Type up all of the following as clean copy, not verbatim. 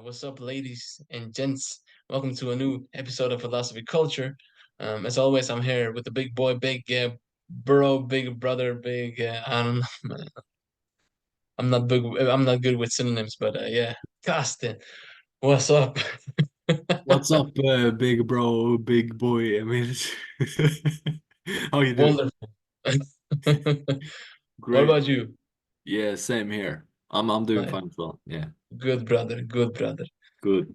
What's up, ladies and gents? Welcome to a new episode of Philosophy Culture. As always, I'm here with the big boy, big bro, big brother, big. I don't know, man. I'm not big. I'm not good with synonyms, but yeah, Casting. What's up? What's up, big bro, big boy? I mean, how you doing? Wonderful. What Great. about you? Yeah, same here. I'm doing Nice. fine as well. Yeah, Good brother. Good brother. good.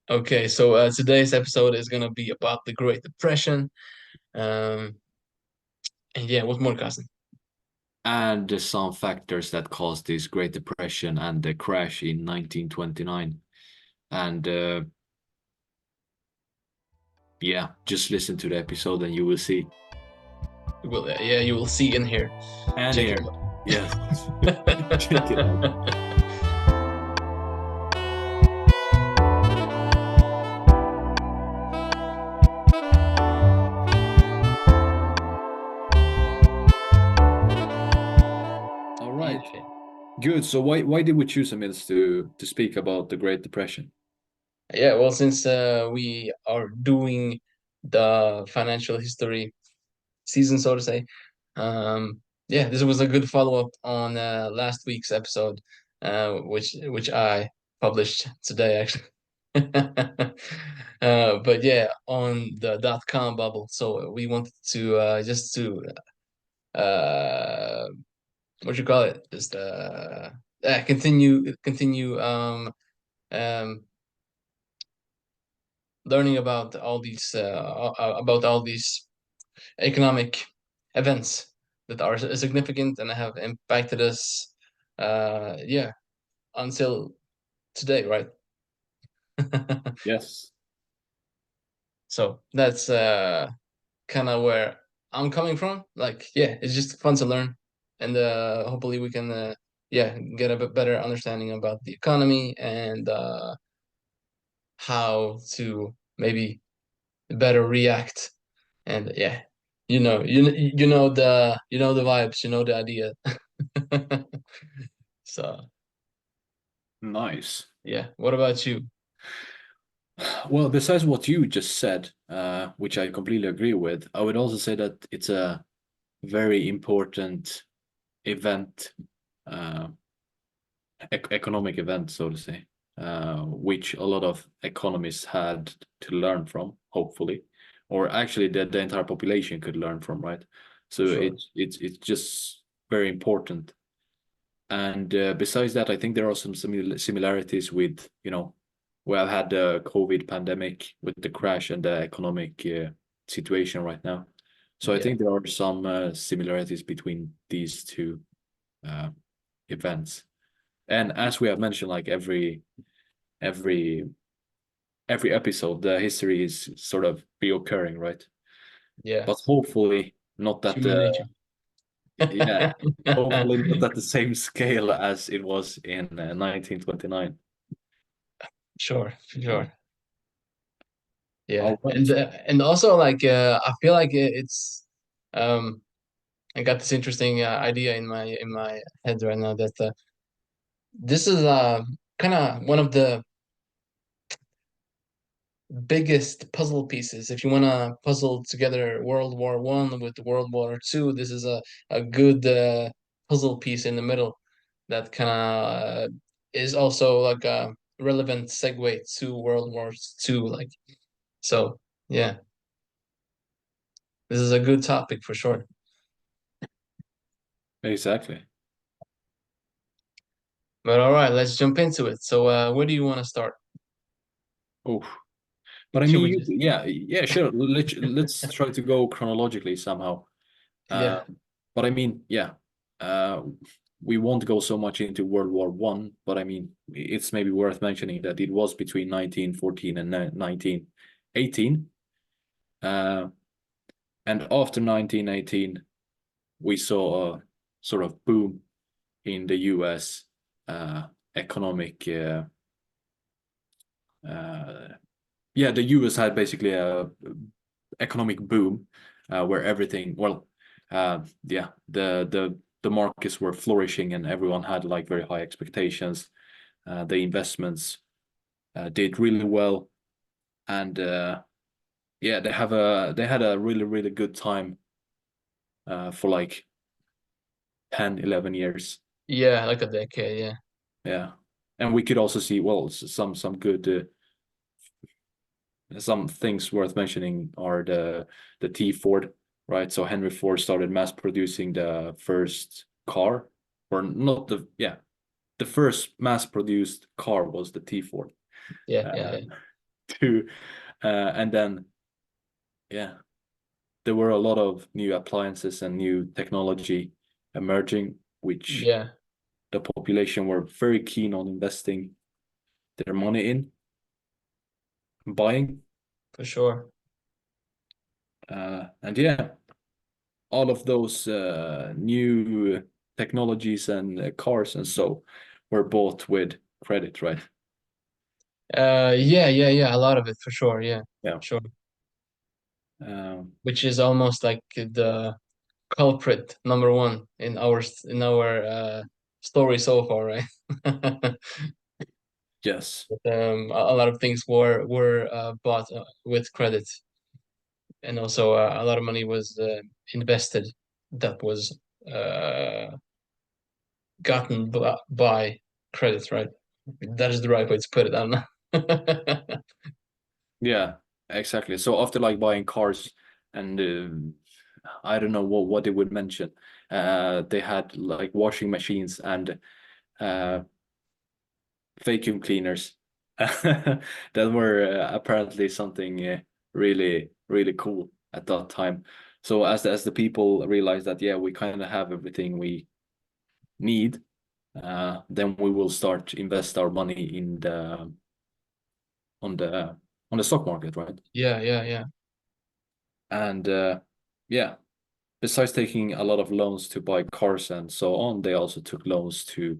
Okay, so today's episode is gonna be about the Great Depression. Um, and yeah, what more, Casting? And there's some factors that caused this Great Depression and the crash in 1929. And yeah, just listen to the episode and you will see. Well, yeah, you will see in here. And Check it here, yes, check it out. out. All right, Okay. good. So why did we choose a minute to speak about the Great Depression? Yeah, well, since we are doing the financial history season, so to say, yeah, this was a good follow-up on last week's episode, which I published today, actually. But yeah, on the .com bubble. So we wanted to just to uh, what you call it? Just continue um learning about all these economic events that are significant and have impacted us yeah, until today, right? Yes. So that's kind of where I'm coming from. Like, yeah, it's just fun to learn, and hopefully we can yeah, get a bit better understanding about the economy and how to maybe better react. And yeah, you know the vibes, you know the idea. So Nice. yeah, what about you? Well, besides what you just said, which I completely agree with, I would also say that it's a very important event, uh, economic event, so to say, which a lot of economists had to learn from, hopefully, or actually the entire population could learn from, right? For So sure. it's just very important. And besides that, I think there are some similarities with, we have had the COVID pandemic with the crash and the economic situation right now. So I Yeah. think there are some similarities between these two uh, events. And as we have mentioned, like every every episode, the history is sort of reoccurring, right? Yeah. But hopefully not that Human nature. yeah, hopefully not at the same scale as it was in 1929. Sure, for Yeah. sure. Yeah. All right. And also like I feel like it's um I got this interesting idea in my head right now that this is kind of one of the biggest puzzle pieces. If you want to puzzle together World War I with World War II, this is a good puzzle piece in the middle that kind of is also like a relevant segue to World War II. Like, so, yeah, this is a good topic for sure. Exactly. But all right, let's jump into it. So, where do you want to start? Oh, but I Should mean, we just, yeah, sure. Let's try to go chronologically somehow. Uh, yeah, but I mean, yeah, uh, we won't go so much into World War One, but I mean, it's maybe worth mentioning that it was between 1914 and 1918. Uh, and after 1918, we saw a sort of boom in the US economic. Uh, yeah, the US had basically a economic boom where everything, well, yeah, the markets were flourishing and everyone had like very high expectations. The investments did really well, and yeah, they had a really good time for like 10, 11 years. Yeah, like a decade. Yeah, Yeah, and we could also see well some good some things worth mentioning are the T Ford, right? So Henry Ford started mass producing the first car, or not the yeah, the first mass produced car was the T Ford. yeah, yeah, Uh, yeah, to and then yeah, there were a lot of new appliances and new technology emerging, which yeah, the population were very keen on investing their money in buying. for sure. And yeah, all of those new technologies and cars and so were bought with credit, right? Yeah, yeah, yeah. A lot of it for sure. Yeah, Yeah. sure. Um, Which is almost like the culprit number one in our story so far, right? yes. A lot of things were bought with credit, and also a lot of money was invested that was uh, gotten by credit, right? That is the right way to put it. I don't know. Yeah, exactly. So after like buying cars and I don't know what they would mention. They had like washing machines and uh, vacuum cleaners that were apparently something really cool at that time. So as the people realized that yeah we kind of have everything we need, then we will start invest our money in the on the on the stock market, right? Yeah, yeah, yeah, And yeah, besides taking a lot of loans to buy cars and so on, they also took loans to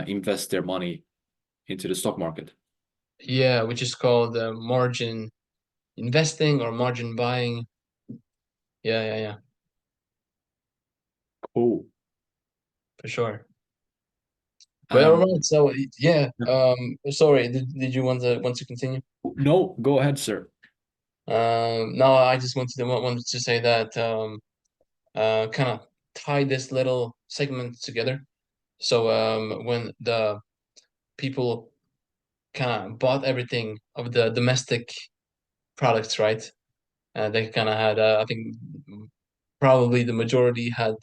invest their money into the stock market. yeah. Which is called margin investing or margin buying. Yeah, yeah, yeah, Cool. for sure. But all right, And so yeah. Sorry, did you want to continue? no, go ahead, sir. No, I just wanted to say that kind of tie this little segment together. So when the people kind of bought everything of the domestic products, right? They kind of had, I think, probably the majority had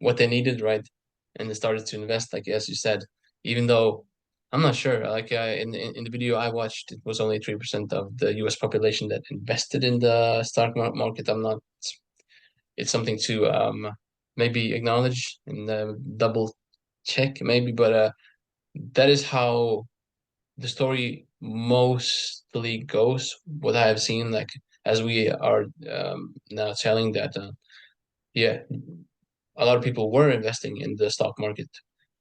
what they needed, right? And they started to invest, like as you said, even though I'm not sure. Like in the video I watched, it was only 3% of the U.S. population that invested in the stock market. I'm not. It's something to maybe acknowledge and double check maybe, but that is how the story mostly goes. What I have seen, like as we are now telling that, yeah, a lot of people were investing in the stock market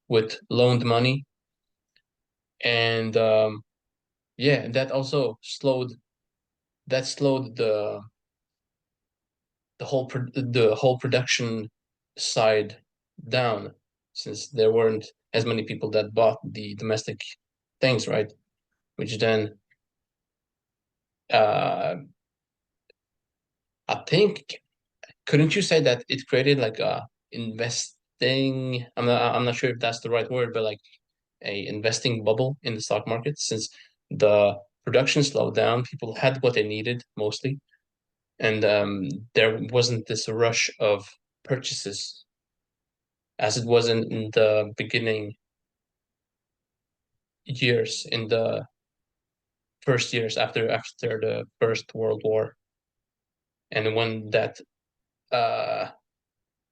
with loaned money, and yeah, that slowed the whole production side down, since there weren't as many people that bought the domestic things, right? Which then uh, I think, couldn't you say that it created like a investing? I'm not sure if that's the right word, but like a investing bubble in the stock market, since the production slowed down, people had what they needed mostly, and there wasn't this rush of purchases as it was in the beginning years, in the first years after the First World War, and when that uh,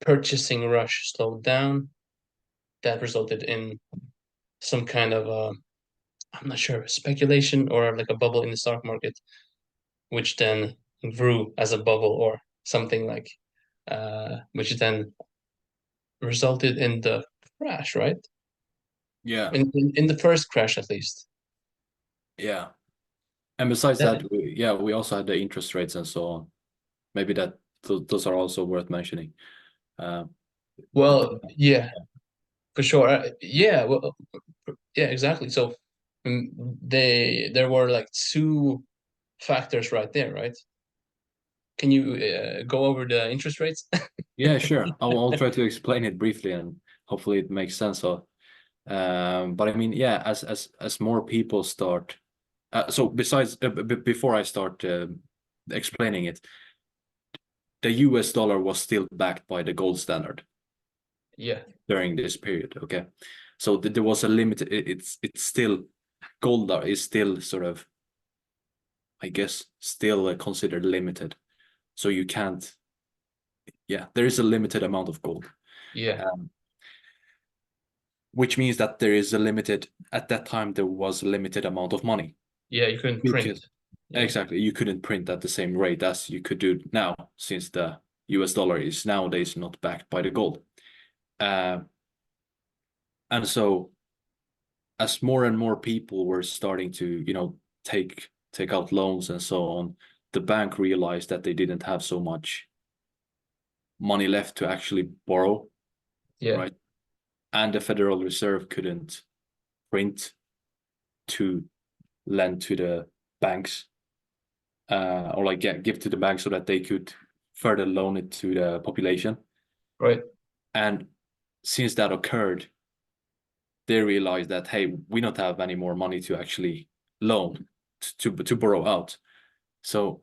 purchasing rush slowed down, that resulted in some kind of I'm not sure, speculation or like a bubble in the stock market, which then grew as a bubble or something like, which then resulted in the crash, right? Yeah, In the first crash, at least. yeah. And besides That, that, yeah, we also had the interest rates and so on. Maybe that those are also worth mentioning. Uh, but well, yeah, for sure. Yeah, well, yeah, exactly. So there were like two factors right there, right? Can you go over the interest rates? Yeah, sure. I'll try to explain it briefly and hopefully it makes sense. So, but I mean, yeah, as more people start, so besides before I start explaining it, the US dollar was still backed by the gold standard Yeah, during this period. Okay, so there was a limit. It's still gold is still sort of, I guess, still considered limited. So you can't. Yeah, there is a limited amount of gold, yeah, um, which means that there is a limited. At that time, there was a limited amount of money yeah. You couldn't print. because Yeah, exactly you couldn't print at the same rate as you could do now, since the US dollar is nowadays not backed by the gold. Uh, and so as more and more people were starting to, take out loans and so on, the bank realized that they didn't have so much money left to actually borrow, yeah, right? And the Federal Reserve couldn't print to lend to the banks, or like, yeah, give to the banks so that they could further loan it to the population. right. And since that occurred, they realized that, hey, we don't have any more money to actually loan, to borrow out. So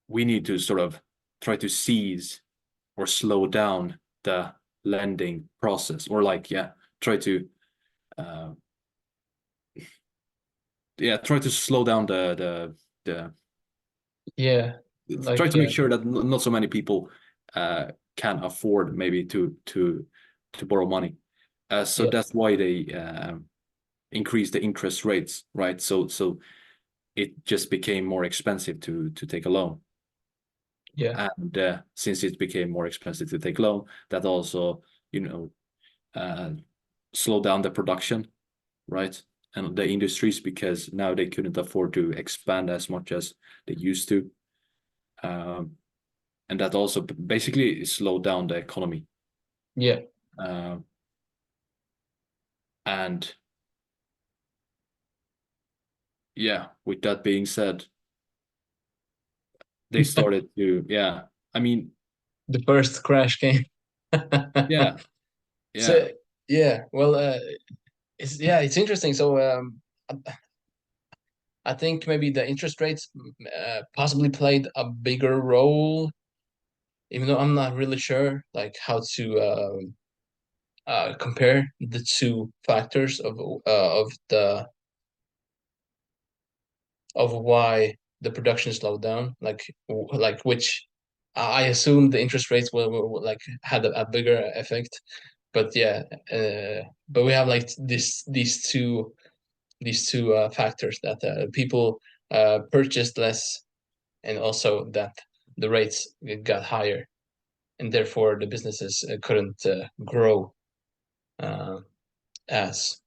we need to sort of try to seize or slow down the lending process, or like, yeah, try to uh, yeah, try to slow down the Yeah, try like to make sure that not so many people can afford maybe to borrow money. So yeah, that's why they increase the interest rates, right? So it just became more expensive to take a loan. yeah, And since it became more expensive to take loan, that also, you know, uh, slowed down the production, right? And the industries, because now they couldn't afford to expand as much as they used to. Um, and that also basically slowed down the economy. yeah. Um, and yeah, with that being said, they started to, yeah, I mean, The first crash came. yeah, yeah, So yeah, well, it's interesting. So I think maybe the interest rates possibly played a bigger role, even though I'm not really sure like how to compare the two factors of why the production slowed down. Like which I assume the interest rates like had a bigger effect, but yeah, but we have like these two factors that people purchased less, and also that the rates got higher, and therefore the businesses couldn't grow uh, as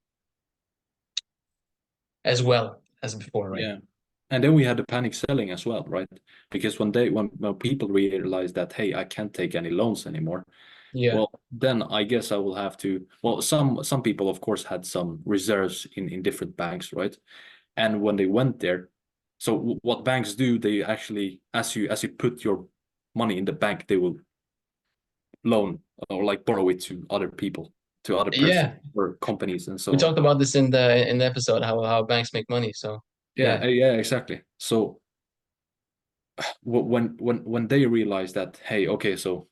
as well as before, right? yeah. And then we had the panic selling as well, right? Because when people realized that, hey, I can't take any loans anymore, Yeah, well, then I guess I will have to. Well, some people, of course, had some reserves in different banks, right? And when they went there, so what banks do, they actually, as you put your money in the bank, they will loan or like borrow it to other people, to other persons yeah. or companies and We so on. talked about this in the episode how banks make money. So Yeah, yeah, yeah, exactly. So when they realize that, hey, okay, so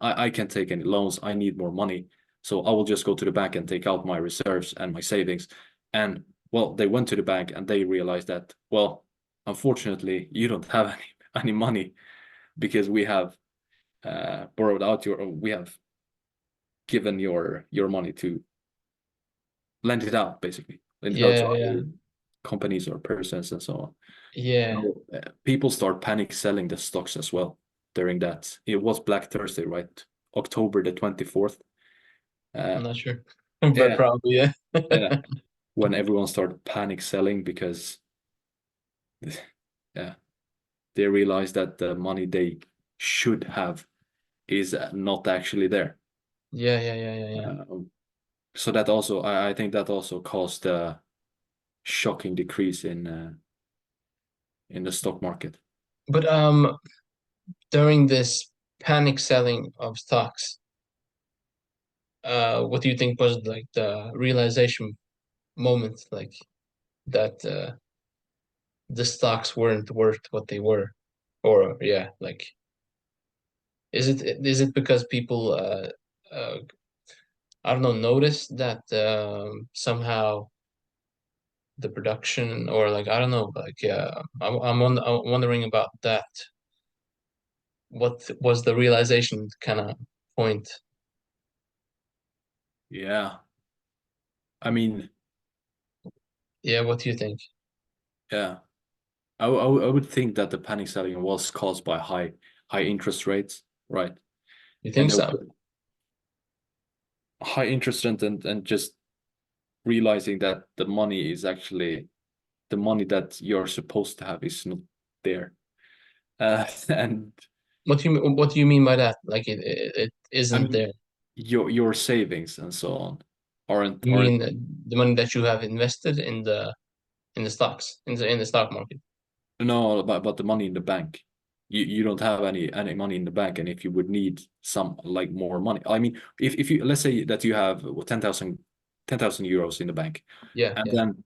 I can't take any loans, I need more money, so I will just go to the bank and take out my reserves and my savings. And well, they went to the bank and they realized that, well, unfortunately, you don't have any money, because we have borrowed out your, or we have given your money to lend it out, basically lend it out to yeah, yeah, other companies or persons and so on. yeah. So people start panic selling the stocks as well during that. It was Black Thursday, right? October the 24th. Uh, I'm not sure, but yeah, probably yeah. yeah. When everyone started panic selling because, yeah, they realized that the money they should have is not actually there. Yeah, yeah, yeah, yeah, yeah. Um, So that also, I think that also caused a shocking decrease in the stock market. But during this panic selling of stocks, what do you think was like the realization moment, like that the stocks weren't worth what they were, or yeah, like is it because people uh I don't know noticed that somehow the production or like I don't know like I'm wondering about that. What was the realization kind of point? Yeah. I mean, Yeah, what do you think? yeah. I would think that the panic selling was caused by high interest rates, right? You And think so? high interest rate and just realizing that the money is actually the money that you're supposed to have is not there. And What do you mean by that? Like it I isn't mean there. your savings and so on You aren't mean the money that you have invested in the stocks in the stock market? no about the money in the bank. You don't have any money in the bank, and if you would need some like more money, I mean, if you let's say that you have 10,000 euros in the bank, Yeah, and yeah, then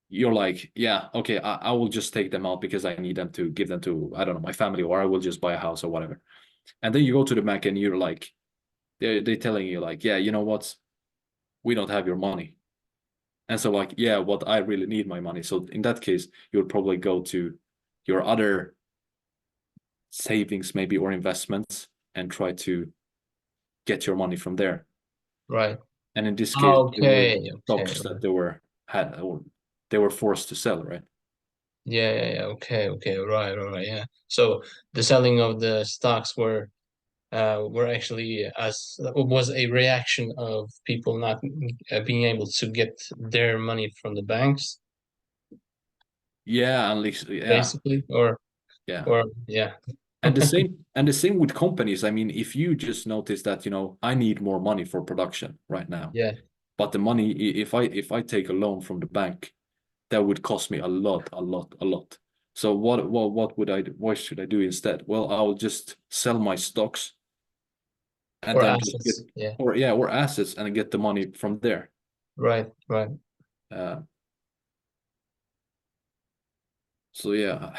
you're like, yeah, okay, I will just take them out because I need them to give them to, I don't know, my family, or I will just buy a house or whatever. And then you go to the bank and you're like, they're telling you like, yeah, you know what, we don't have your money. And so like, yeah, what I really need my money. So in that case, you'll probably go to your other savings maybe or investments and try to get your money from there. right. And in this case, they were Okay, just okay, stocks that they were forced to sell, right? yeah, yeah, yeah, okay, okay, right, yeah. So the selling of the stocks were actually as was a reaction of people not being able to get their money from the banks, Yeah, at least yeah, basically, yeah. or yeah, And the same with companies. I mean, if you just notice that, I need more money for production right now, yeah, but the money, if I take a loan from the bank, that would cost me a lot, a lot, a lot. So what should I do instead? Well, I'll just sell my stocks and or then just get assets, yeah, or assets and get the money from there. right, right. Uh, so yeah,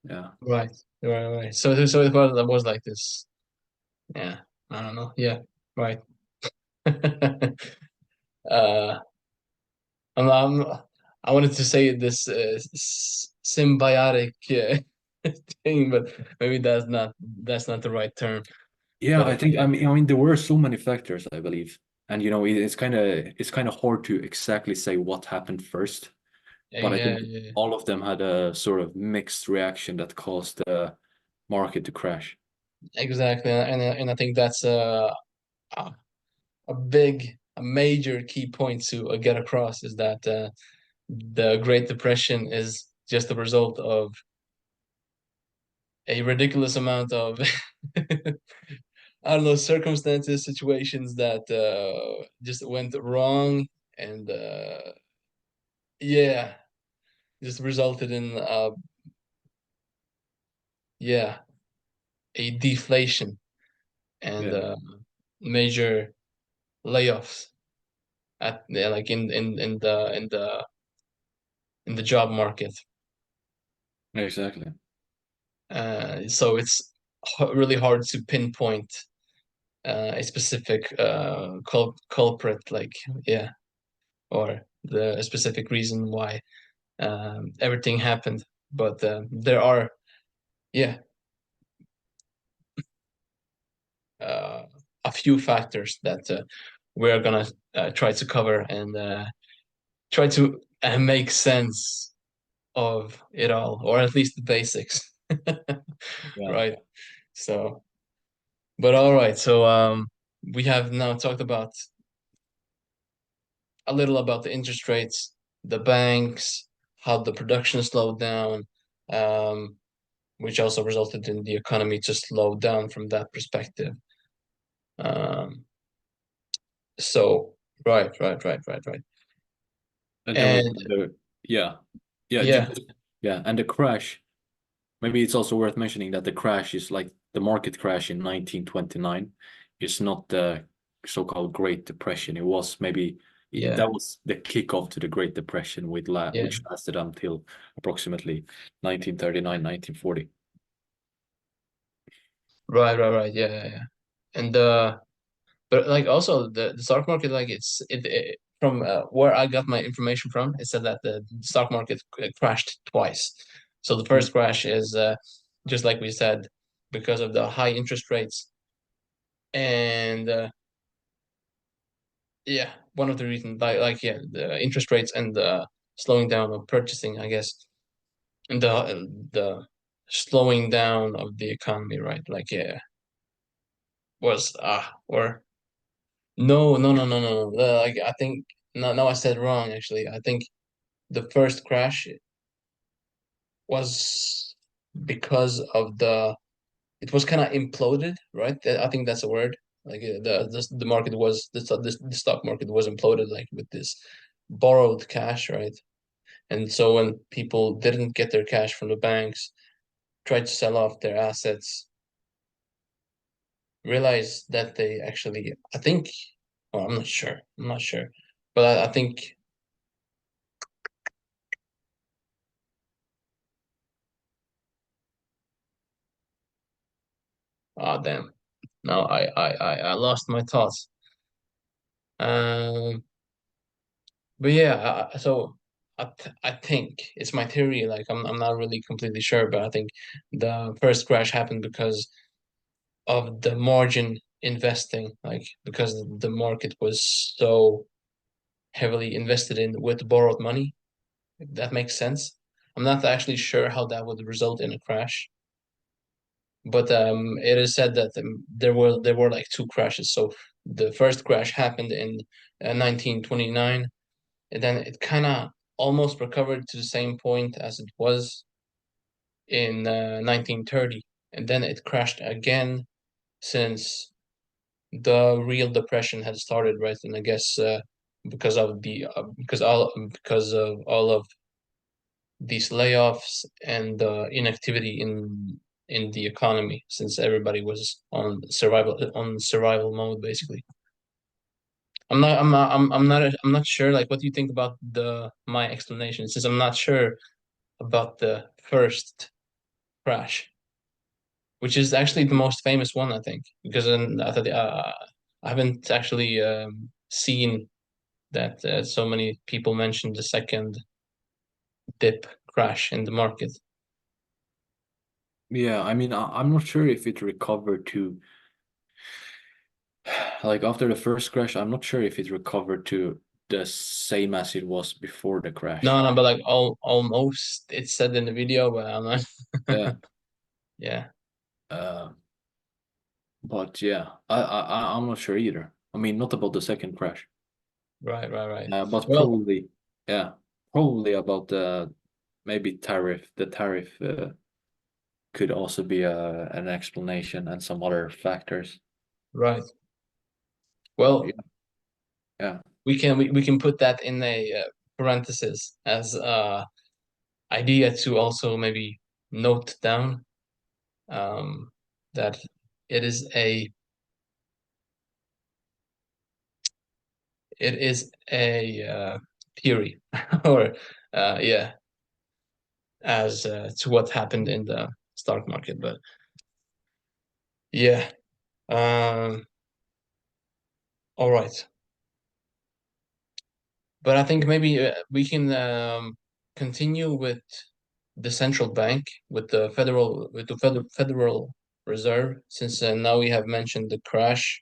yeah, Right, right, right. So it was like this. Yeah, I don't know. Yeah, right. uh, I'm, I wanted to say this symbiotic thing, but maybe that's not the right term. yeah. I But think I mean there were so many factors, I believe, and it's kind of hard to exactly say what happened first. But I yeah, think yeah, all of them had a sort of mixed reaction that caused the market to crash. exactly, and I think that's a a major key point to get across is that the Great Depression is just a result of a ridiculous amount of I don't know circumstances, situations that just went wrong, and yeah, just resulted in yeah a deflation and Yeah, major layoffs at yeah, like in the job market. exactly. So it's really hard to pinpoint a specific culprit, like yeah, or a specific reason why everything happened. But there are, yeah, uh, a few factors that we're gonna try to cover and try to make sense of it all, or at least the basics. Yeah, Right. So, but all right. So, we have now talked about a little about the interest rates, the banks, how the production slowed down, um, which also resulted in the economy to slow down from that perspective. Um, so Right, right, right, right, right. And then we And have the yeah, yeah, yeah, yeah, and the crash. Maybe it's also worth mentioning that the crash is like the market crash in 1929 is not the so-called Great Depression. It was maybe yeah, that was the kickoff to the Great Depression, yeah. which lasted until approximately 1939, 1940. Right, right, right. Yeah, yeah, yeah. And but like also the stock market, like it from where I got my information from, it said that the stock market crashed twice. So the Mm. first crash is just like we said, because of the high interest rates, and yeah, one of the reasons, like yeah, the interest rates and the slowing down of purchasing, I guess, and the slowing down of the economy, right? Like yeah, was or no, no, no, no, no. Like I think no, no, I said wrong actually. I think the first crash was because of the it was kind of imploded, right? I think that's a word. Like the market was the stock market was imploded like with this borrowed cash, right? And so when people didn't get their cash from the banks, tried to sell off their assets, realized that they actually, I think, well, I'm not sure. I'm not sure. But I think damn. No, I lost my thoughts. Um, but yeah, so I think it's my theory. Like I'm not really completely sure, but I think the first crash happened because of the margin investing, like because the market was so heavily invested in with borrowed money. If that makes sense. I'm not actually sure how that would result in a crash, but it is said that there were like two crashes. So the first crash happened in 1929, and then it kind of almost recovered to the same point as it was in 1930, and then it crashed again since the real depression had started, right? And I guess because of all of these layoffs and the inactivity in the economy, since everybody was on survival mode, basically. I'm not sure. Like, what do you think about the my explanation? Since I'm not sure about the first crash, which is actually the most famous one, I think, because I haven't actually seen that so many people mentioned the second dip crash in the market. Yeah, I mean, I'm not sure if it recovered to like after the first crash. I'm not sure if it recovered to the same as it was before the crash. No, no, but like almost it's said in the video, but I'm Yeah. not. Yeah, Uh, but yeah, I'm not sure either. I mean, not about the second crash, right, right, right. but Well, probably, yeah, probably about the maybe tariff. The tariff could also be an explanation and some other factors. right. Yeah, Well, yeah, we can put that in a parenthesis as idea to also maybe note down um, that it is a theory or yeah as to what happened in the stock market. But yeah, all right. But I think maybe we can continue with the central bank, with the Federal Reserve, since now we have mentioned the crash,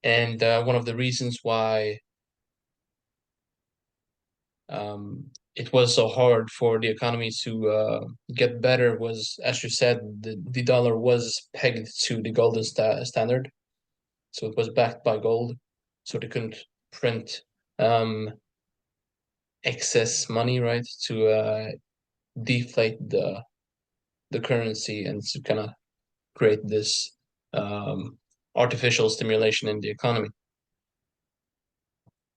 and one of the reasons why it was so hard for the economy to get better was, as you said, the dollar was pegged to the golden standard, so it was backed by gold, so they couldn't print um, excess money, right, to deflate the currency and to kind of create this um, artificial stimulation in the economy.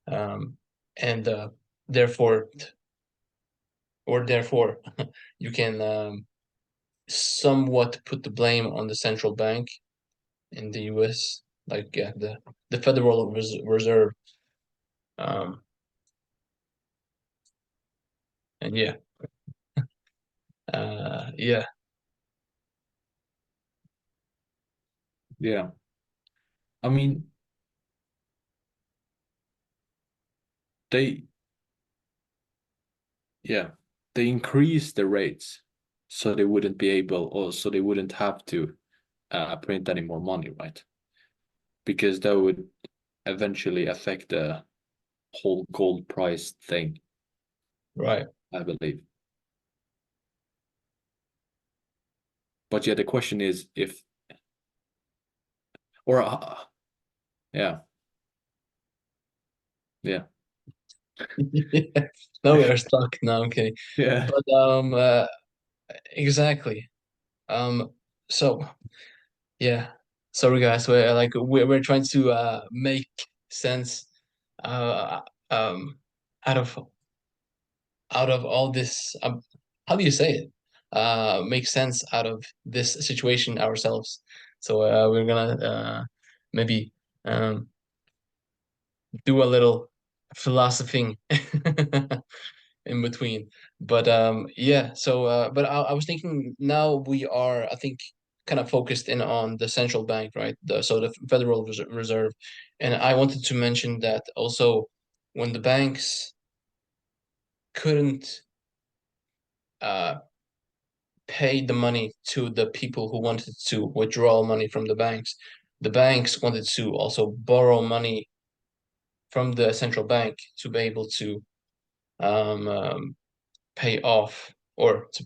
um, and therefore therefore you can somewhat put the blame on the central bank in the U.S., like the Federal Reserve, um, and yeah, yeah, Yeah. I mean, they, yeah, they increased the rates so they wouldn't be able, or so they wouldn't have to print any more money, right? Because that would eventually affect the whole gold price thing, right. I believe. But yeah, the question is if, or yeah, yeah, Now we are stuck. No, okay, yeah, but exactly. Um, so yeah, sorry guys, we're trying to make sense uh um out of all this. How do you say it? Make sense out of this situation ourselves. So we're gonna maybe um do a little philosophing in between. But yeah, so but I was thinking now we are, I think, kind of focused in on the central bank, right? The Federal Reserve, and I wanted to mention that also when the banks couldn't uh, pay the money to the people who wanted to withdraw money from the banks wanted to also borrow money from the central bank to be able to um, um, pay off or to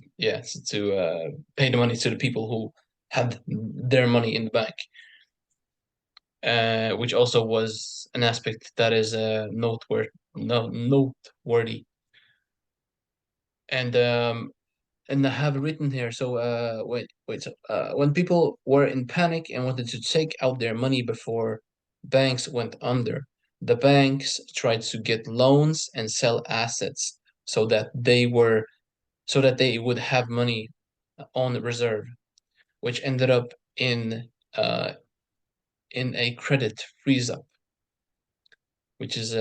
pay the money to the people who had their money in the bank, which also was an aspect that is noteworthy. And I have written here. So wait. So, when people were in panic and wanted to take out their money before banks went under, the banks tried to get loans and sell assets so that they would have money on reserve, which ended up uh, in a credit freeze up, which is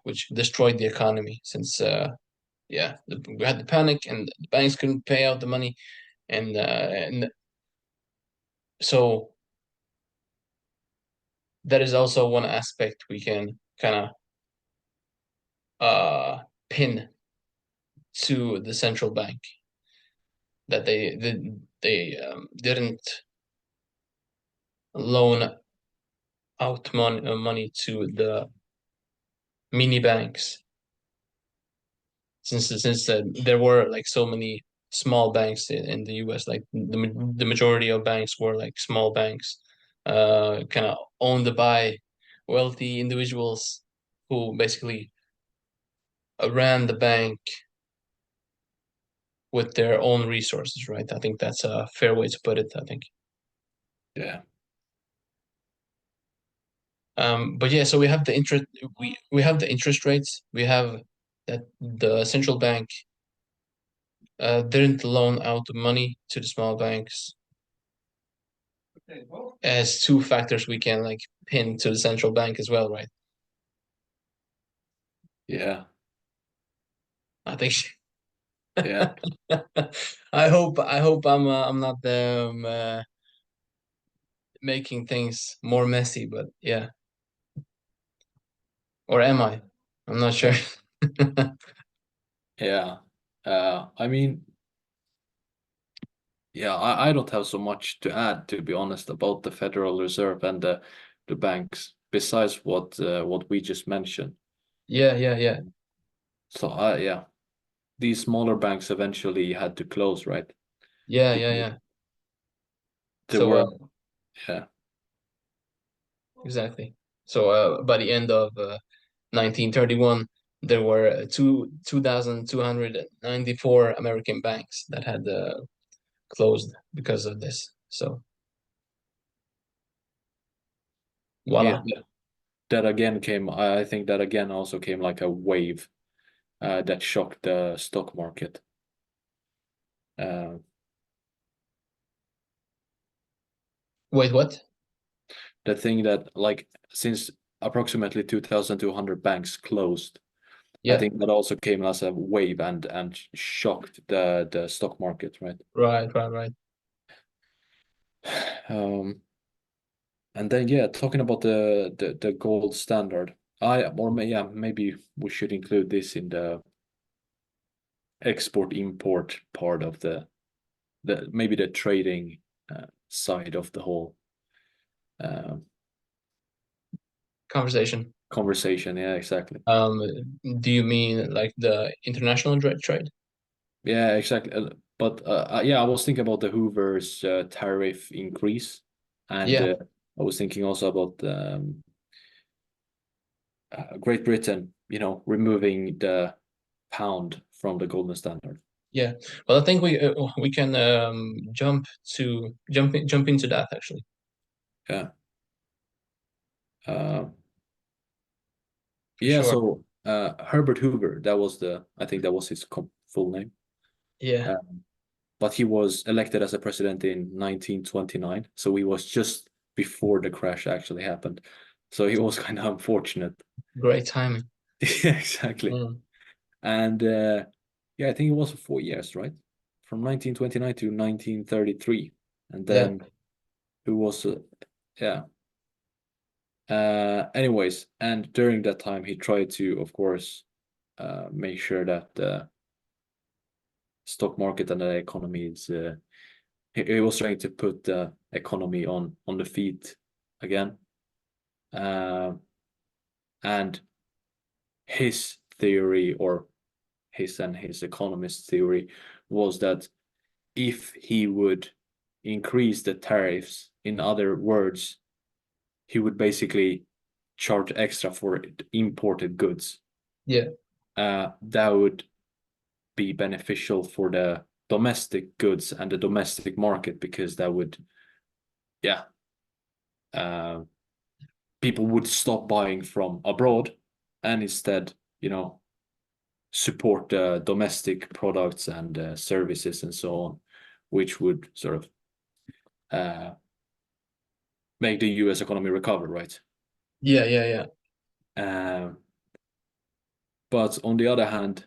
which destroyed the economy since we had the panic and the banks couldn't pay out the money, and so that is also one aspect we can kind of pin to the central bank, that they didn't loan out money to the mini banks, since there were like so many small banks in the US. Like the majority of banks were like small banks, kind of owned by wealthy individuals who basically ran the bank with their own resources, right? I think that's a fair way to put it, I think. yeah, But yeah, so we have the interest rates. We have that the central bank didn't loan out money to the small banks as two factors we can like pin to the central bank as well, right? yeah, I think. yeah. I hope I'm not making things more messy, but yeah, or am I? I'm not sure. Uh, yeah. I mean, yeah, I don't have so much to add, to be honest, about the Federal Reserve and the banks, besides what we just mentioned. Yeah, yeah, yeah, So yeah, these smaller banks eventually had to close, right? yeah, yeah, Because yeah. there So were, yeah, exactly. So by the end of 1931, there were 2,294 American banks that had closed because of this. So yeah, voila. that again came. I think that again also came like a wave that shocked the stock market. Uh, Wait, what? the thing that like since approximately 2,200 banks closed, I Yeah, think that also came as a wave and shocked the stock market, right? right, right, right. Um, and then yeah, talking about the gold standard, yeah, maybe we should include this in the export import part of the maybe the trading side of the whole uh, Conversation. conversation. Yeah, exactly. Um, do you mean like the international trade? Yeah, exactly. But yeah, I was thinking about the Hoover's tariff increase, and Yeah, I was thinking also about Great Britain, removing the pound from the golden standard. yeah. Well, I think we can jump into that actually. Yeah. Uh, For yeah, sure. so Herbert Hoover, I think that was his full name. Yeah, Uh, but he was elected as a president in 1929, so he was just before the crash actually happened. So he was kind of unfortunate. great timing. Yeah, exactly. Mm, And yeah, I think it was for 4 years, right? From 1929 to 1933. And yeah, then who was, yeah. Anyways, and during that time, he tried to, of course, make sure that the stock market and the economy is. He was trying to put the economy on the feet again. Uh, and his theory, or his and his economist theory, was that if he would increase the tariffs, in other words, he would basically charge extra for imported goods. yeah, That would be beneficial for the domestic goods and the domestic market because that would, yeah, uh, people would stop buying from abroad and instead, support domestic products and services and so on, which would sort of uh, make the US economy recover, right? yeah, yeah, yeah. Um, but on the other hand,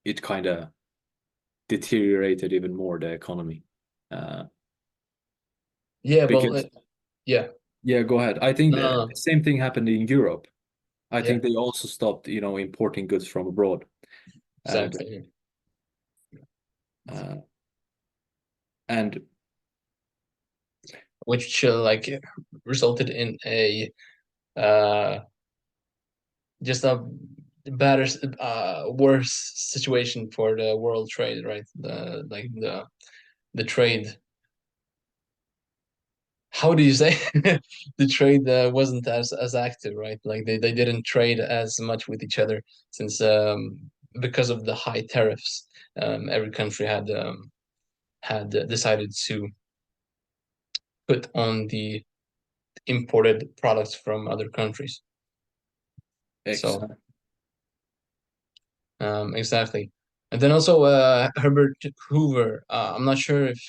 it kind of deteriorated even more the economy. Uh, Yeah, well, because, yeah. yeah, go ahead. I think No, no, the no. same thing happened in Europe. I Yeah, think they also stopped, importing goods from abroad. And exactly. uh, and Which like resulted in a uh just a better worse situation for the world trade, right? The trade, how do you say, the trade wasn't as active, right? Like they didn't trade as much with each other since because of the high tariffs. Every country had decided to put on the imported products from other countries. So exactly. exactly. And then also Herbert Hoover. I'm not sure if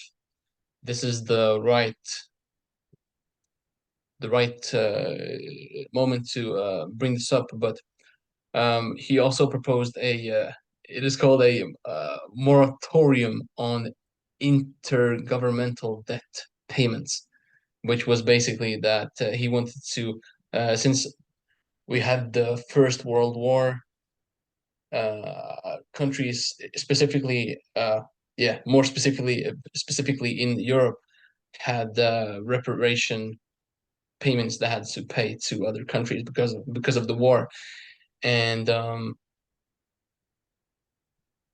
this is the right moment to bring this up, but he also proposed it is called a moratorium on intergovernmental debt payments, which was basically that he wanted to, since we had the First World War, countries specifically, more specifically in Europe, had reparation payments that had to pay to other countries because of the war, and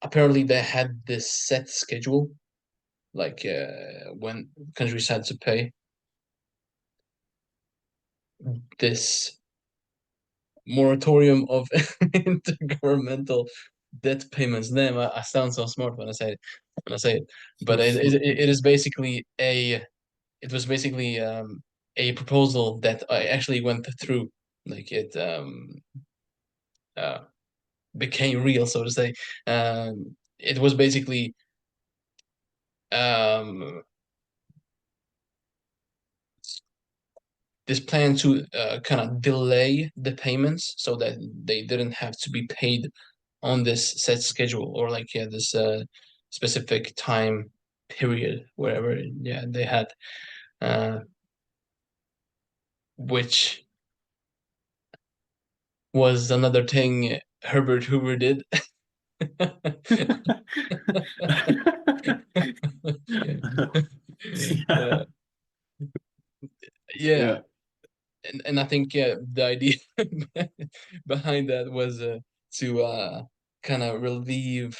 apparently they had this set schedule, like when countries had to pay this moratorium of intergovernmental debt payments. Damn, I sound so smart when I say it. When I say it, but it is basically a. It was basically a proposal that I actually went through. Like it uh, became real, so to say. It was basically um, this plan to kind of delay the payments so that they didn't have to be paid on this set schedule, or like, yeah, this specific time period, wherever, yeah, they had, uh, which was another thing Herbert Hoover did. Yeah. uh, yeah, Yeah. and I think, yeah, the idea behind that was to kind of relieve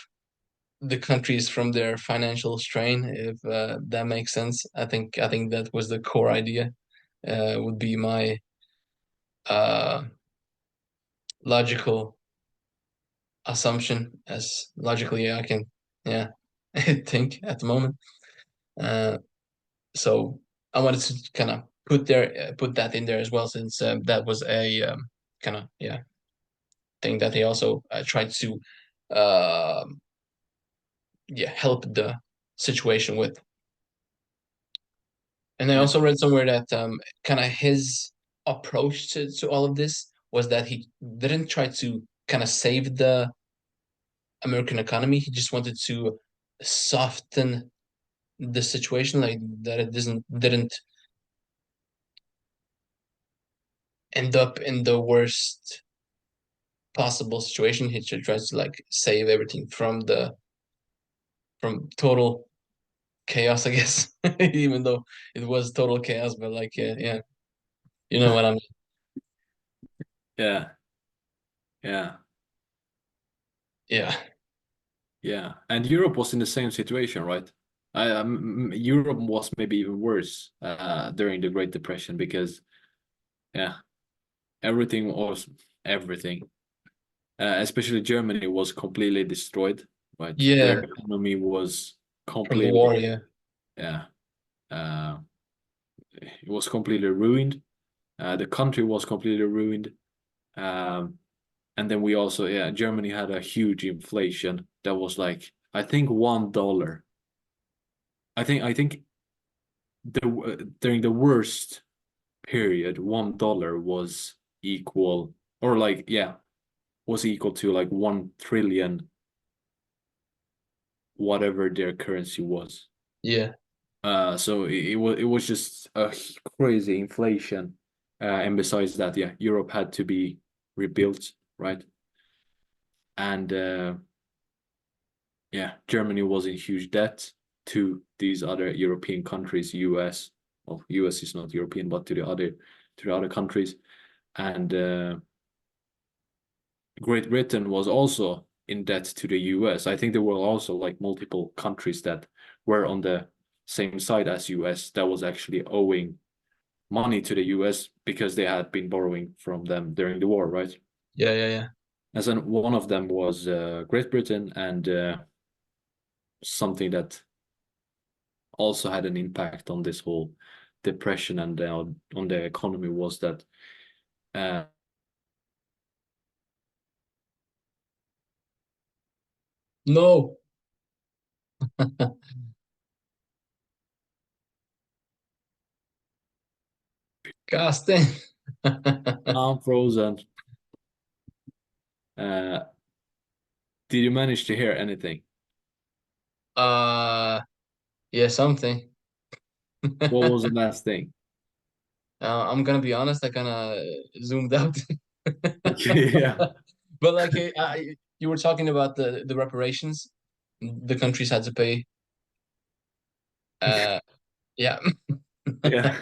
the countries from their financial strain, if that makes sense. I think that was the core idea. Would be my uh, logical assumption, as logically I can, yeah, think at the moment. Uh, so I wanted to kind of put that in there as well, since that was a kind of, yeah, thing that they also tried to uh, yeah, help the situation with. And I Yeah. also read somewhere that kind of his approach to all of this was that he didn't try to kind of save the American economy. He just wanted to soften the situation, like that it didn't end up in the worst possible situation. He should try to like save everything from total chaos, I guess. Even though it was total chaos, but like, yeah, yeah, you know what I mean. Yeah. Yeah. Yeah. Yeah. And Europe was in the same situation, right? Europe was maybe even worse during the Great Depression because, yeah, everything was everything. Especially Germany was completely destroyed, right? Their Yeah, economy was from the war, completely, yeah. yeah, uh, it was completely ruined. The country was completely ruined. Um, and then we also, yeah, Germany had a huge inflation that was like, I think $1. I think during the worst period, $1 was equal, or like, yeah, was equal to like 1 trillion, whatever their currency was. Yeah. So it was just a crazy inflation. And besides that, yeah, Europe had to be rebuilt, right? And yeah, Germany was in huge debt to these other European countries, US. Well, US is not European, but to the other countries. And Great Britain was also in debt to the US. I think there were also like multiple countries that were on the same side as US that was actually owing money to the US because they had been borrowing from them during the war, right? Yeah, yeah, yeah. And then one of them was Great Britain, and something that also had an impact on this whole depression and on the economy was that uh, No. Gosh dang. I'm frozen. Uh, did you manage to hear anything? uh yeah, something. What was the last thing? I'm gonna be honest, I kind of zoomed out. Okay, yeah. But like, you were talking about the reparations the countries had to pay. Uh, yeah, Yeah.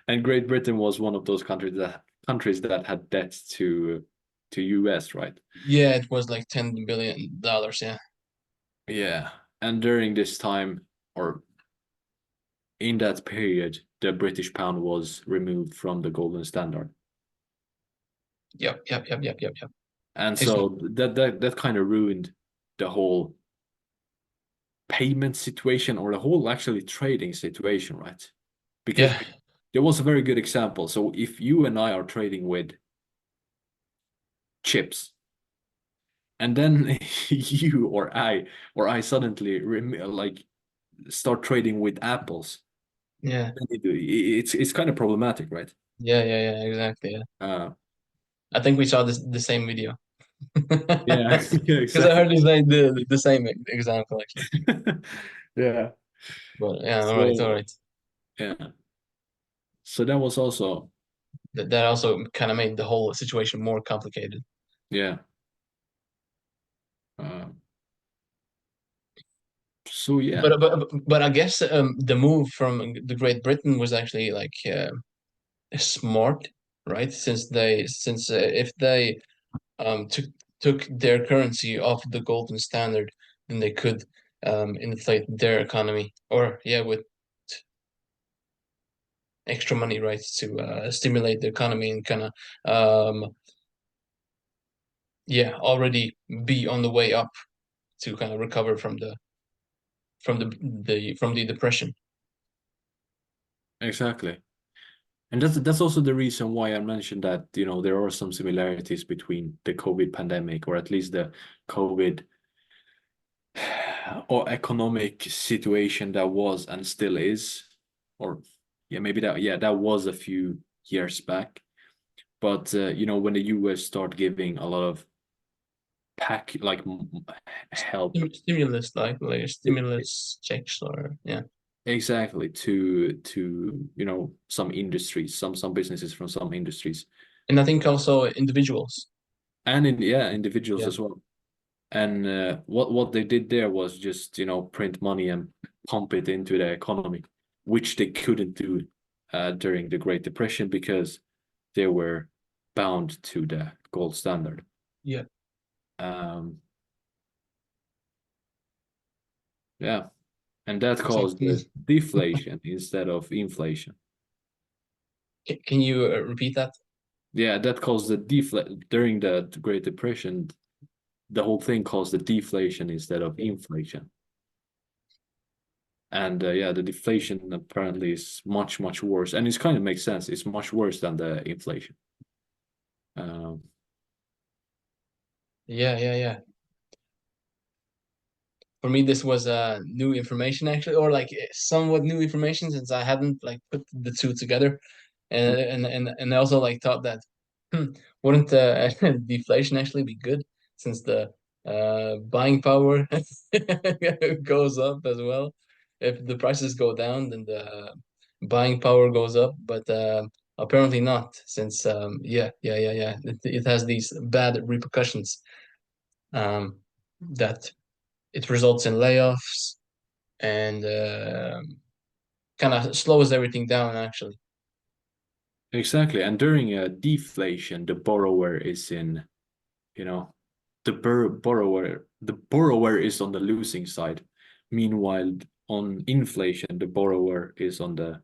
And Great Britain was one of those countries that had debts to US, right? yeah, it was like $10 billion. Yeah, Yeah. And during this time, or in that period, the British pound was removed from the golden standard. yep, yep, yep, yep, yep, yep. And Excellent. so that kind of ruined the whole payment situation, or the whole actually trading situation, right? Because Yeah, there was a very good example. So if you and I are trading with chips, and then you or I suddenly like start trading with apples, Yeah, then it's kind of problematic, right? yeah, exactly. Yeah, Uh, I think we saw the same video yeah, yeah, because I exactly. heard you say the same example actually. Yeah. But yeah, all So right. yeah. So that was also That also kind of made the whole situation more complicated. yeah. Uh, so yeah, But I guess the move from the Great Britain was actually like smart, right? Since if they took their currency off the golden standard, then they could inflate their economy, or yeah, with extra money, right, to stimulate the economy and kind of yeah, already be on the way up to kind of recover from the depression. exactly. And that's also the reason why I mentioned that, there are some similarities between the COVID pandemic, or at least the COVID or economic situation that was and still is, or yeah, maybe that was a few years back. But when the US start giving a lot of pack like help Stimulus, like stimulus checks, or yeah, exactly to some industries, some businesses from some industries, and I think also individuals. and individuals Yeah, as well. And what they did there was just print money and pump it into the economy, which they couldn't do during the Great Depression because they were bound to the gold standard. yeah, Um, yeah, and that caused exactly. the deflation instead of inflation. Can you repeat that? Yeah, that caused the deflation during the Great Depression. The whole thing caused the deflation instead of inflation. And yeah, the deflation apparently is much worse, and it kind of makes sense. It's much worse than the inflation. Um, Yeah. For me, this was new information actually, or like somewhat new information since I hadn't like put the two together, and I also like thought that hmm, wouldn't deflation actually be good since the buying power goes up as well. If the prices go down, then the buying power goes up, but apparently not, since yeah, it has these bad repercussions that it results in layoffs and kind of slows everything down actually. exactly. And during a deflation, the borrower is in, you know, the borrower is on the losing side. Meanwhile, on inflation, the borrower is on the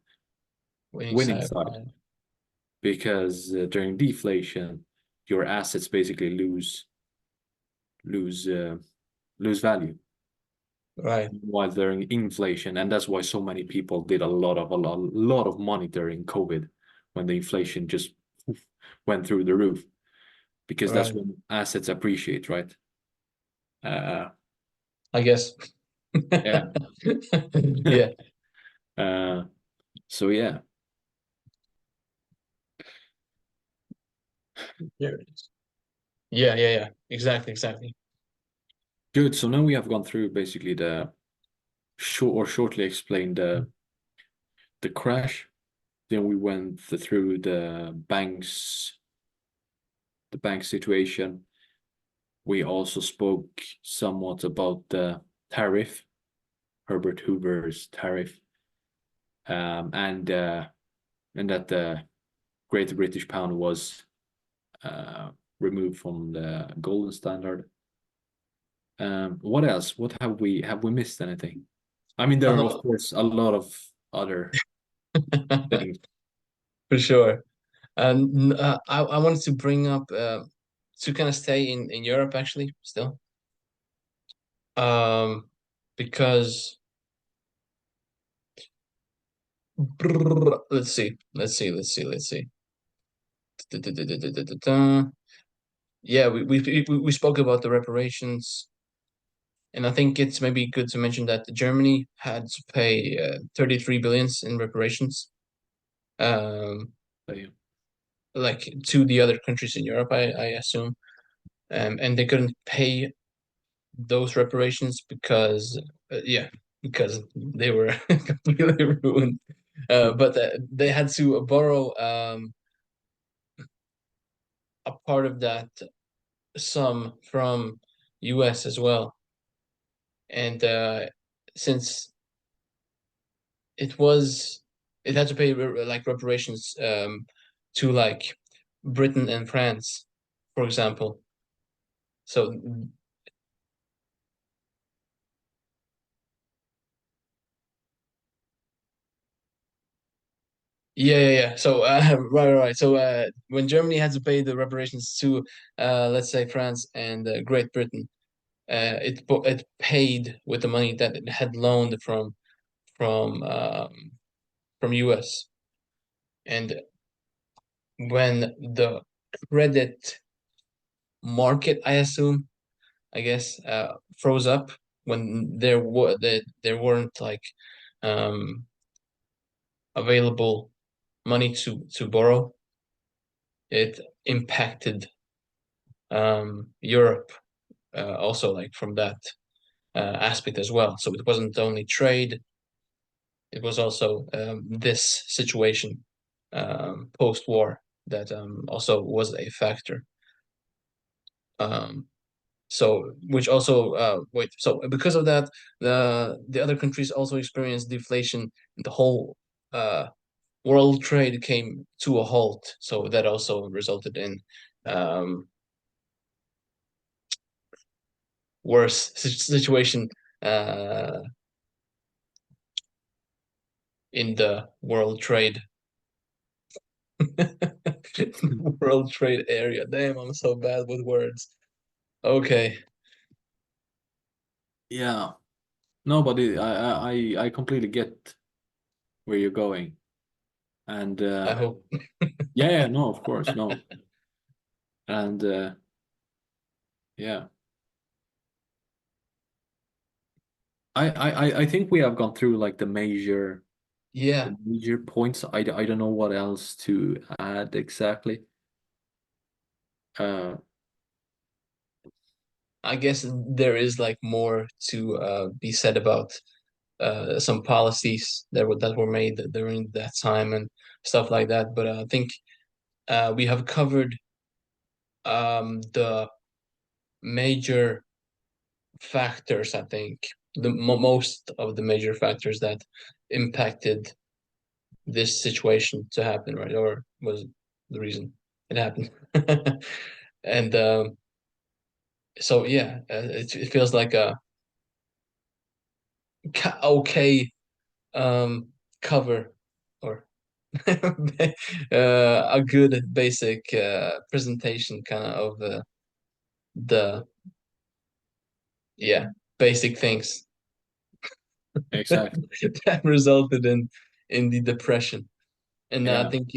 Winning winning side, side because during deflation, your assets basically lose lose value. right, While during inflation, and that's why so many people did a lot of money during COVID when the inflation just went through the roof because that's right. when assets appreciate, right? Uh, I guess. yeah. Yeah, uh, so yeah, there it is. Yeah. Exactly. good. So now we have gone through basically the shortly explained the crash. Then we went through the bank situation. We also spoke somewhat about the tariff, Herbert Hoover's tariff, and that the Great British Pound was uh, removed from the golden standard. What else? What have we missed anything? I mean, there are of Uh, course a lot of other things. for sure. And I wanted to bring up to kind of stay in Europe actually still, um, because Let's see. Let's see. Let's see. Let's see. Da-da-da-da-da-da-da. Yeah, we spoke about the reparations, and I think it's maybe good to mention that Germany had to pay 33 billions in reparations, um, So, yeah. like to the other countries in Europe, I assume, and they couldn't pay those reparations because, yeah, because they were completely ruined. But they had to borrow a part of that sum from US as well. And since it was, it had to pay like reparations to like Britain and France, for example. So yeah. So right. So when Germany had to pay the reparations to let's say France and Great Britain, it paid with the money that it had loaned from US. And when the credit market, I assume, I guess, froze up when there weren't like um, available money to borrow, it impacted Europe also like from that aspect as well. So it wasn't only trade, it was also this situation post-war that also was a factor. Um, so which also wait, so because of that, the other countries also experienced deflation. The whole uh, world trade came to a halt. So that also resulted in um, worse situation uh, in the world trade world trade area. Damn, I'm so bad with words. Okay, Yeah. No, but I completely get where you're going. And I hope. yeah, yeah, no, of course, no. And yeah. I think we have gone through like Yeah, the major points. I don't know what else to add exactly. Uh, I guess there is like more to be said about some policies that were made during that time and stuff like that. But I think we have covered the major factors. I think the most of the major factors that impacted this situation to happen, right? Or was the reason it happened. And so yeah, it feels like a okay cover or a good basic presentation kind of the yeah basic things exactly. that resulted in the depression. And I Yeah, think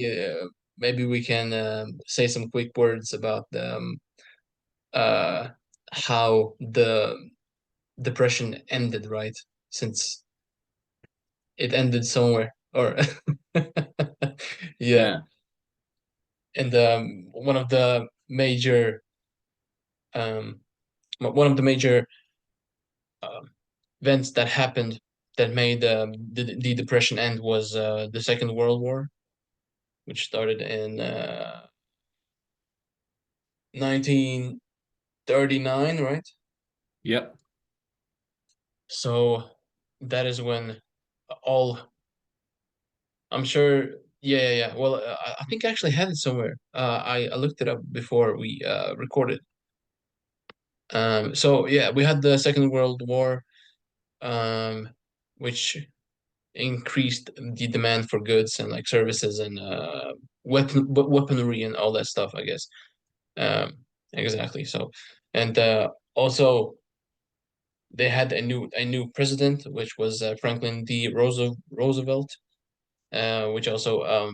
maybe we can say some quick words about uh, how the depression ended, right? Since it ended somewhere, or yeah. yeah, And um, one of the major um, events that happened that made the depression end was the Second World War, which started in 1939, right? yeah, So that is when all, I'm sure, yeah. Well, I think I actually had it somewhere. I looked it up before we recorded. So yeah, we had the Second World War, um, which increased the demand for goods and like services and weaponry and all that stuff, I guess. Um, exactly. So, and also they had a new president, which was Franklin D. Roosevelt, which also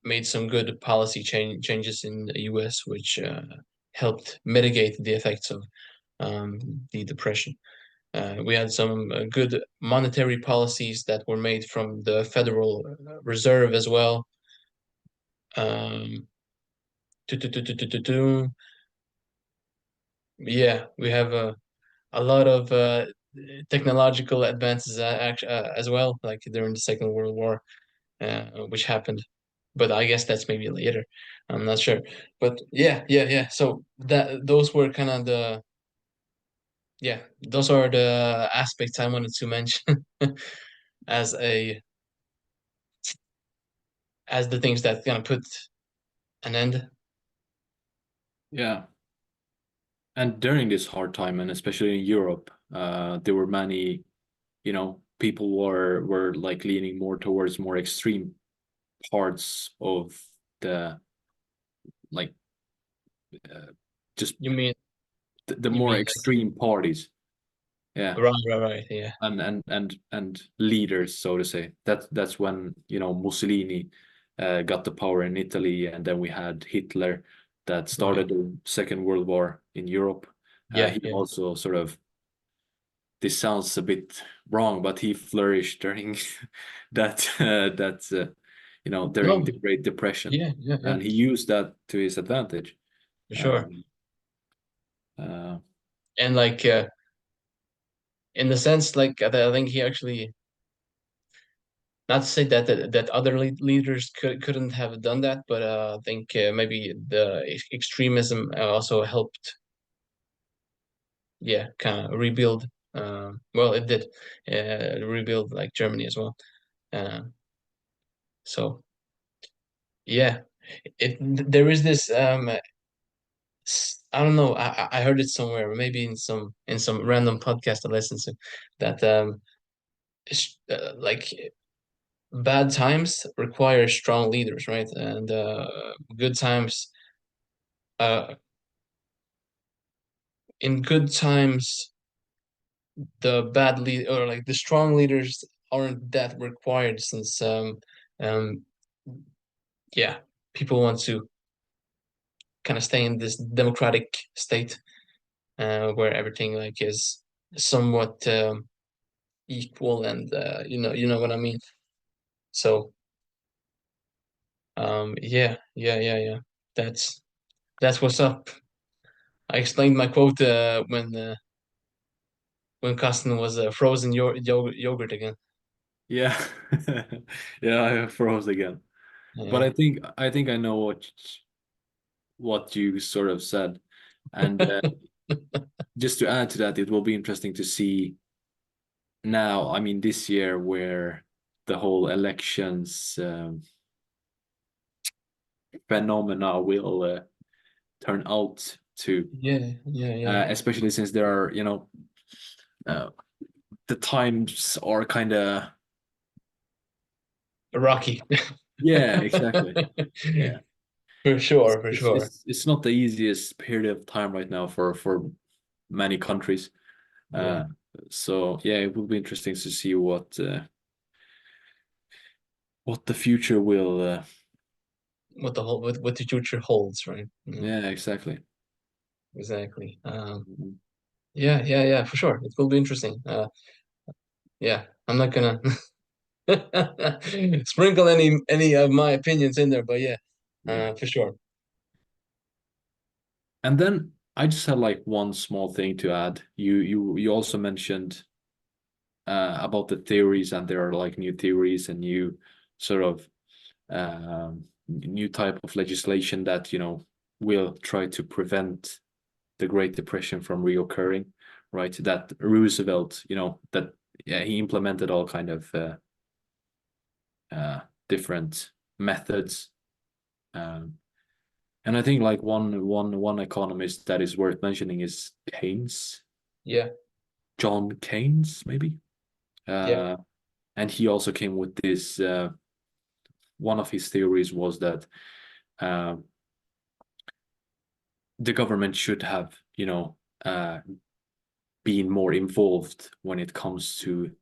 made some good policy changes in the US, which helped mitigate the effects of the depression. We had some good monetary policies that were made from the Federal Reserve as well. Um, yeah, we have a lot of technological advances as well, like during the Second World War, which happened. But I guess that's maybe later. I'm not sure. But yeah, yeah, yeah. So that those were kind of the yeah, those are the aspects I wanted to mention as a as the things that gonna put an end. Yeah. And during this hard time, and especially in Europe, there were many, people were like leaning more towards more extreme parts of the like uh, just You mean the you more mean like extreme parties. Yeah. right, right, right, yeah, And leaders, so to say. That's when Mussolini got the power in Italy, and then we had Hitler that right, started the Second World War in Europe. yeah, He yeah. also sort of, this sounds a bit wrong, but he flourished during during the No, Great Depression, yeah, yeah, yeah, and he used that to his advantage. for sure. Um, uh, And like in the sense, like I think he actually not to say that other leaders couldn't have done that, but I think maybe the extremism also helped, yeah, kind of rebuild. Well, it did rebuild like Germany as well. Uh, so yeah, it there is this I don't know. I heard it somewhere, maybe in some random podcast I listened to, that like bad times require strong leaders, right? And good times, uh, in good times, the bad lead or like the strong leaders aren't that required since um, yeah, people want to kind of stay in this democratic state where everything like is somewhat equal and you know what I mean. So yeah, yeah, yeah, yeah. That's that's what's up. I explained my quote when Costin was frozen yogurt again. yeah, yeah, I froze again. But Yeah. I think I know what you sort of said. And just to add to that, it will be interesting to see now, I mean, this year, where the whole elections phenomena will turn out to, Yeah, yeah, yeah. especially since there are, uh, the times are kind of, Rocky. yeah, exactly. Yeah. For It's, sure, for it's, sure. it's, it's not the easiest period of time right now for many countries. Yeah. Uh, so yeah, it will be interesting to see what the future will. What the whole what the future holds, right? Yeah, Yeah, exactly. exactly. Mhm. Yeah, yeah, yeah, for sure. It will be interesting. Yeah, I'm not gonna sprinkle any of my opinions in there, but yeah, Yeah. for sure. And then I just had like one small thing to add. You also mentioned about the theories, and there are like new theories and new sort of new type of legislation that will try to prevent the Great Depression from reoccurring, right? That Roosevelt, that, yeah, he implemented all kind of different methods. Um, and I think like one economist that is worth mentioning is Keynes, Yeah, John Keynes, maybe. yeah, Uh, and he also came with this. One of his theories was that uh, the government should have, been more involved when it comes to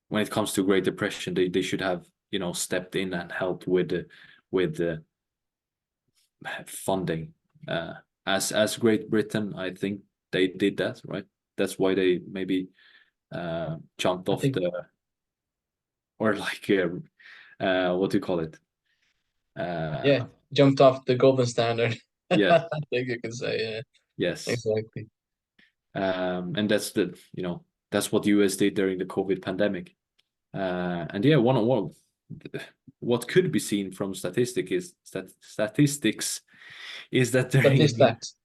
when it comes to Great Depression, they should have, stepped in and helped with funding. As Great Britain, I think they did that, right? That's why they maybe jumped I off think, the, or like what do you call it? yeah, Uh, jumped off the golden standard. yes, I think you could say, yeah, yes. exactly. And that's what US did during the COVID pandemic. And yeah, one what could be seen from statistics is that during Statistics.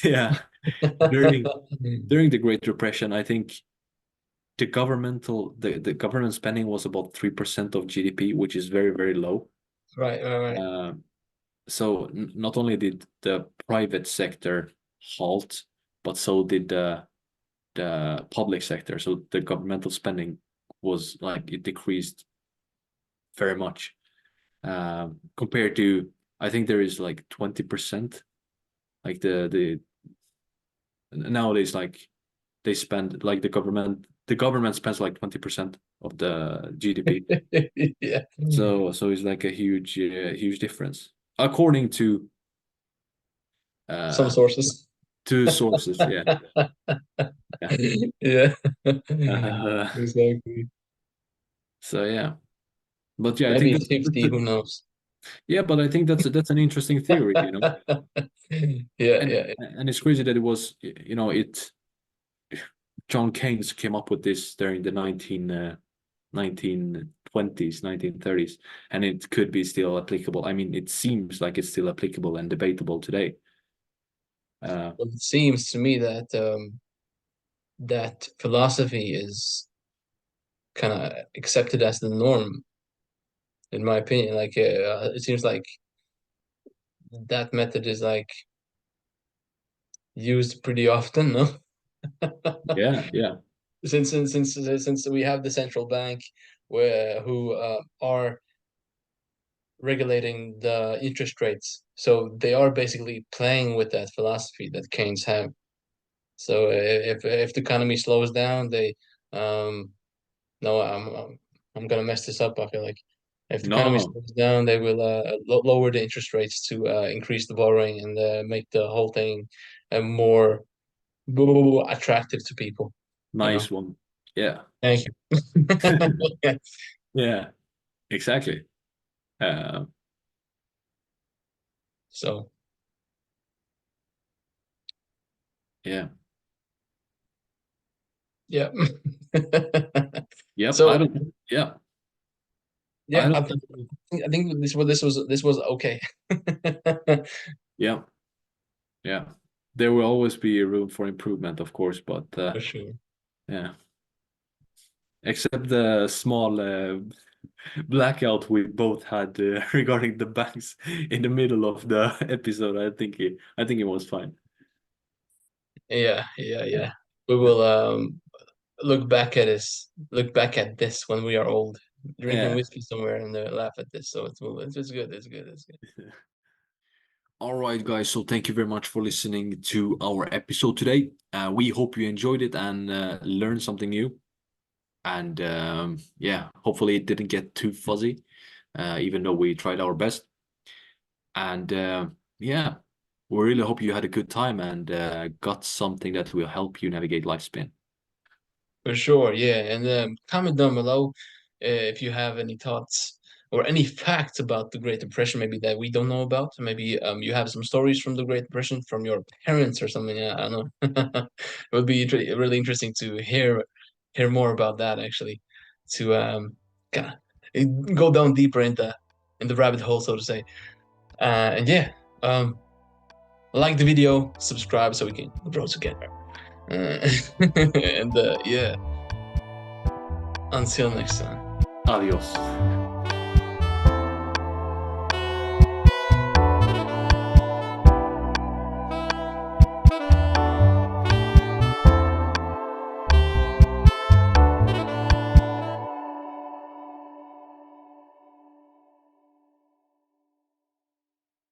yeah, during during the Great Depression, I think the government spending was about 3% of GDP, which is very, very low. Right, right, right. Uh, so not only did the private sector halt, but so did the public sector. So the governmental spending was like it decreased very much compared to, I think there is like 20%. Like the nowadays, like they spend like the government spends like 20% of the GDP. Yeah. So it's like a huge difference according Some uh sources. to sources. Yeah, yeah. Yeah. Uh, Exactly. so yeah, but yeah, I think Maybe that's 50, who knows? yeah, but I think that's an interesting theory, Yeah, and yeah. and it's crazy that it was, it John Keynes came up with this during the 1920s, 1930s, and it could be still applicable. I mean, it seems like it's still applicable and debatable today. Uh, Well, it seems to me that that philosophy is kind of accepted as the norm, in my opinion. Like, it seems like that method is like used pretty often, no? yeah, yeah, Since we have the central bank where who are regulating the interest rates, so they are basically playing with that philosophy that Keynes have. So if the economy slows down, they um no, I'm gonna mess this up. I feel like if the no, economy no, slows down, they will lower the interest rates to increase the borrowing and make the whole thing more attractive to people. You know. nice one. Yeah, Thank you. Yeah. yeah, exactly. Uh, So yeah, yeah. yep. I So don't. Yeah, I yeah, don't. I think this was okay. Yeah, yeah. There will always be room for improvement, of course, but For sure. yeah. Except the small blackout we both had regarding the banks in the middle of the episode. I think it was fine. Yeah, yeah, Yeah, yeah. We will look back at this when we are old, drinking yeah. whiskey somewhere and laugh at this. So it's good. It's good. It's good. All right, guys. So thank you very much for listening to our episode today. We hope you enjoyed it and learned something new. And yeah, hopefully it didn't get too fuzzy, even though we tried our best. And yeah, we really hope you had a good time and got something that will help you navigate life spin. For sure, yeah. And comment down below if you have any thoughts or any facts about the Great Depression, maybe that we don't know about. Maybe you have some stories from the Great Depression from your parents or something. I don't know. It would be really interesting to hear more about that actually. To kind of go down deeper in the rabbit hole, so to say. And yeah, like the video, subscribe so we can grow together. And yeah. Until next time. Adios.